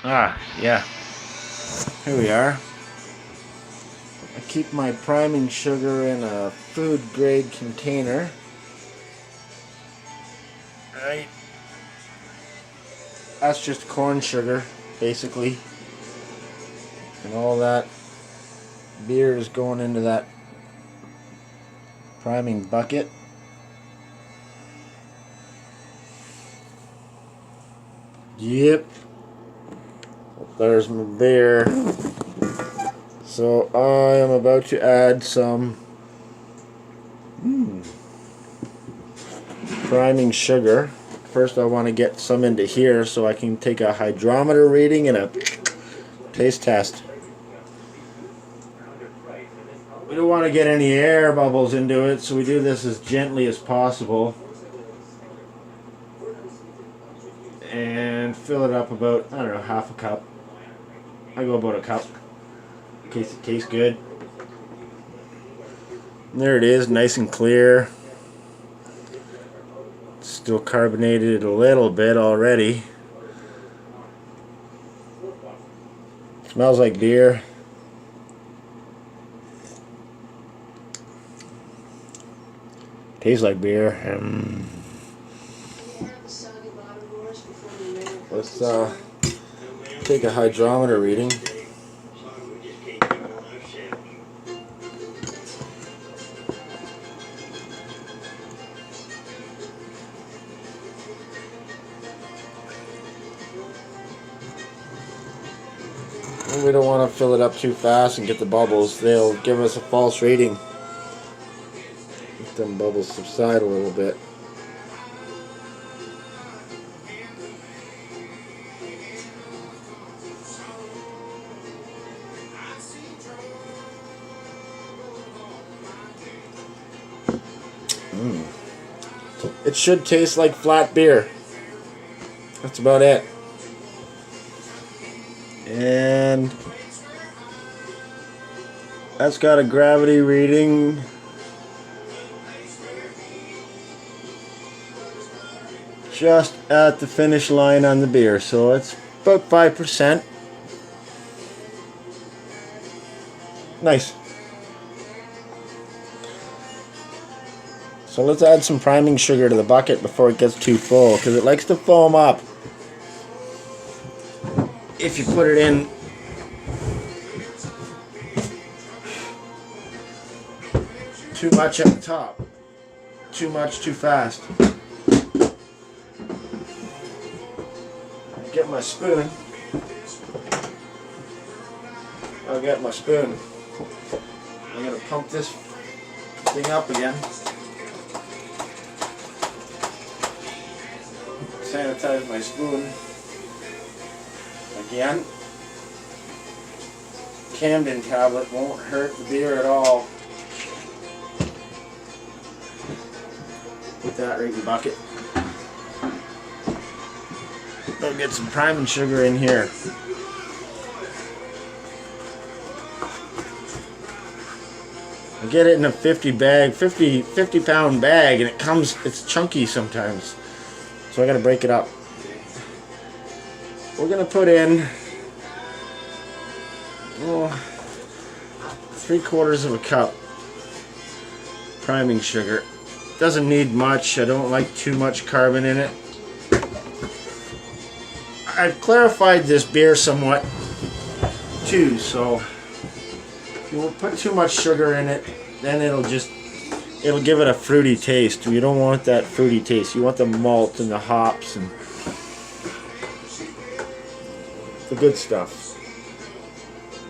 Yeah. Here we are. I keep my priming sugar in a food grade container. Right. That's just corn sugar, basically. And all that beer is going into that priming bucket. Yep. There's my beer. So I am about to add some priming sugar. First I want to get some into here so I can take a hydrometer reading and a taste test. We don't want to get any air bubbles into it, so we do this as gently as possible. And fill it up about, I don't know, half a cup. I go about a cup in case it tastes good. And there it is, nice and clear. Still carbonated a little bit already. Smells like beer. Tastes like beer. Let's take a hydrometer reading. And we don't want to fill it up too fast and get the bubbles. They'll give us a false reading. Let them bubbles subside a little bit. It should taste like flat beer. That's about it. And that's got a gravity reading just at the finish line on the beer, so it's about 5%. Nice. So let's add some priming sugar to the bucket before it gets too full, because it likes to foam up if you put it in too much at the top. Too much too fast. Get my spoon. I'll get my spoon. I'm going to pump this thing up again. Sanitize my spoon again. Camden tablet won't hurt the beer at all. Put that right in the bucket. I'll get some priming sugar in here. I get it in a 50 pound bag, and it's chunky sometimes. So I gotta break it up. We're gonna put in 3/4 of a cup priming sugar. Doesn't need much. I don't like too much carbon in it. I've clarified this beer somewhat too, so if you put too much sugar in it, then it'll give it a fruity taste. You don't want that fruity taste. You want the malt and the hops and the good stuff.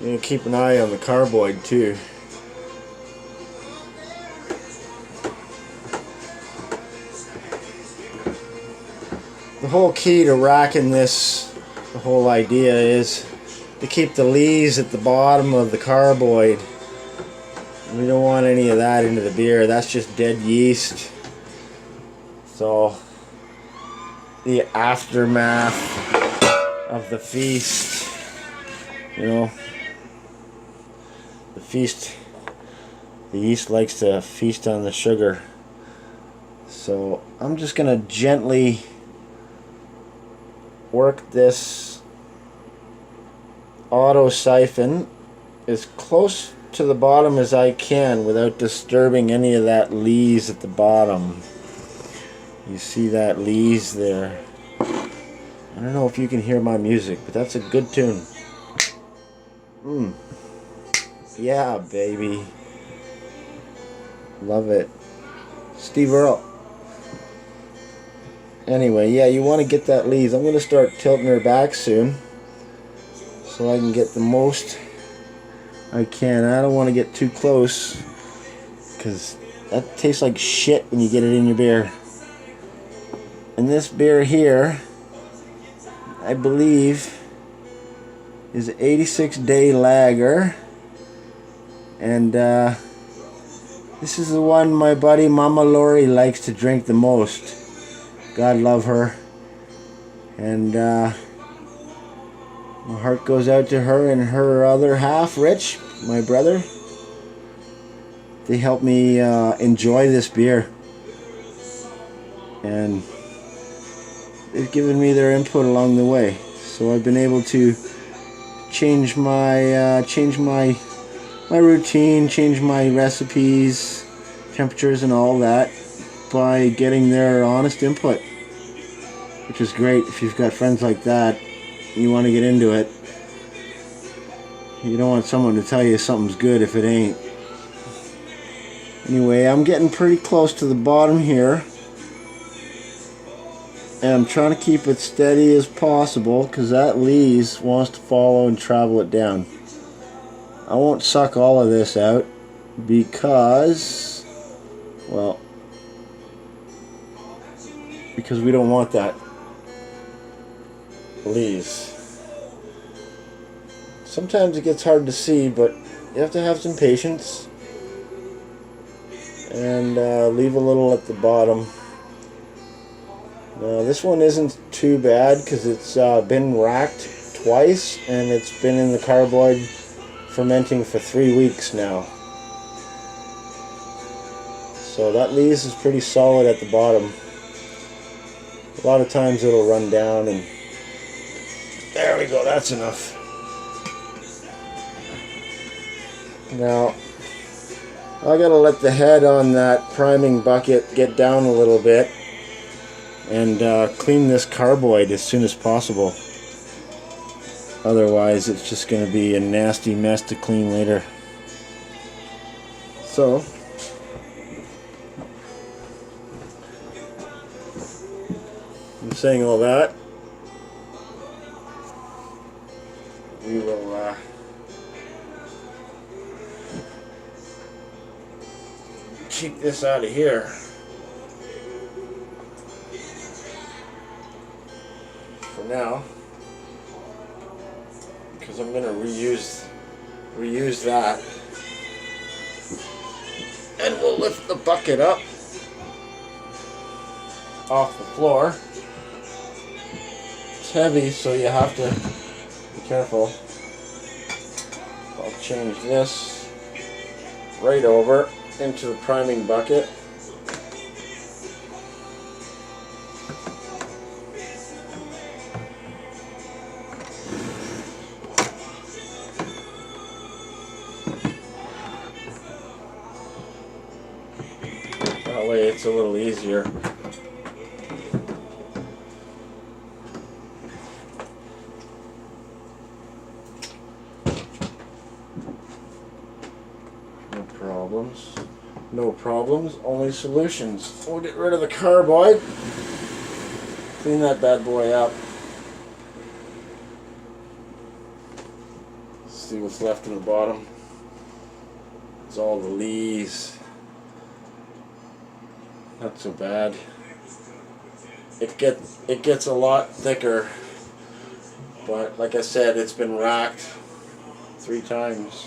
You need to keep an eye on the carboid too. The whole key to racking this, the whole idea is to keep the lees at the bottom of the carboid. We don't want any of that into the beer. That's just dead yeast. So the aftermath of the feast, the feast, the yeast likes to feast on the sugar. So I'm just gonna gently work this auto siphon as close to the bottom as I can without disturbing any of that lees at the bottom. You see that lees there. I don't know if you can hear my music, but that's a good tune. Yeah, baby. Love it. Steve Earle. Anyway, yeah, you want to get that lees. I'm going to start tilting her back soon so I can get the most I can. I don't want to get too close because that tastes like shit when you get it in your beer. And this beer here, I believe, is an 86-day lager. And this is the one my buddy Mama Lori likes to drink the most. God love her. And my heart goes out to her and her other half, Rich, my brother. They help me enjoy this beer. And they've given me their input along the way. So I've been able to change my routine, change my recipes, temperatures and all that by getting their honest input, which is great. If you've got friends like that, you want to get into it. You don't want someone to tell you something's good if it ain't. Anyway, I'm getting pretty close to the bottom here, and I'm trying to keep it steady as possible because that lees wants to follow and travel it down. I won't suck all of this out because, well, because we don't want that lees. Sometimes it gets hard to see, but you have to have some patience and leave a little at the bottom. Now this one isn't too bad because it's been racked twice and it's been in the carboy fermenting for 3 weeks now. So that lees is pretty solid at the bottom. A lot of times it'll run down, and there we go, that's enough. Now I gotta let the head on that priming bucket get down a little bit and clean this carboy as soon as possible. Otherwise it's just going to be a nasty mess to clean later. So I'm saying all that, we will keep this out of here for now, because I'm going to reuse that, and we'll lift the bucket up off the floor. It's heavy, so you have to be careful. I'll change this right over into the priming bucket. That way it's a little easier. No problems, only solutions. We'll get rid of the carboy. Clean that bad boy up. See what's left in the bottom. It's all the lees. Not so bad. It gets a lot thicker, but like I said, it's been racked 3 times.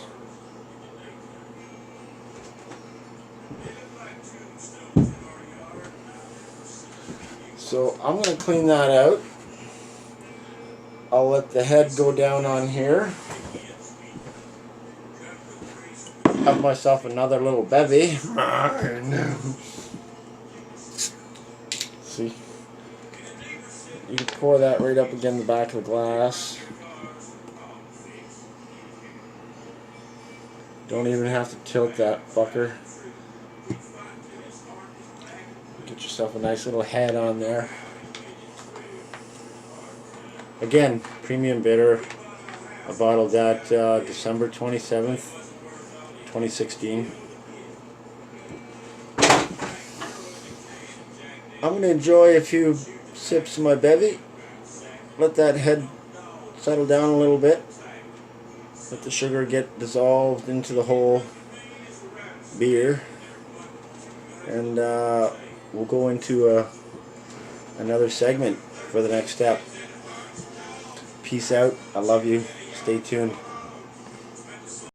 So I'm going to clean that out. I'll let the head go down on here. Have myself another little bevy. See? You can pour that right up against the back of the glass. Don't even have to tilt that fucker. Get yourself a nice little head on there. Again, premium bitter. I bottled that December 27th, 2016. I'm going to enjoy a few sips of my bevy. Let that head settle down a little bit. Let the sugar get dissolved into the whole beer. And we'll go into another segment for the next step. Peace out. I love you. Stay tuned.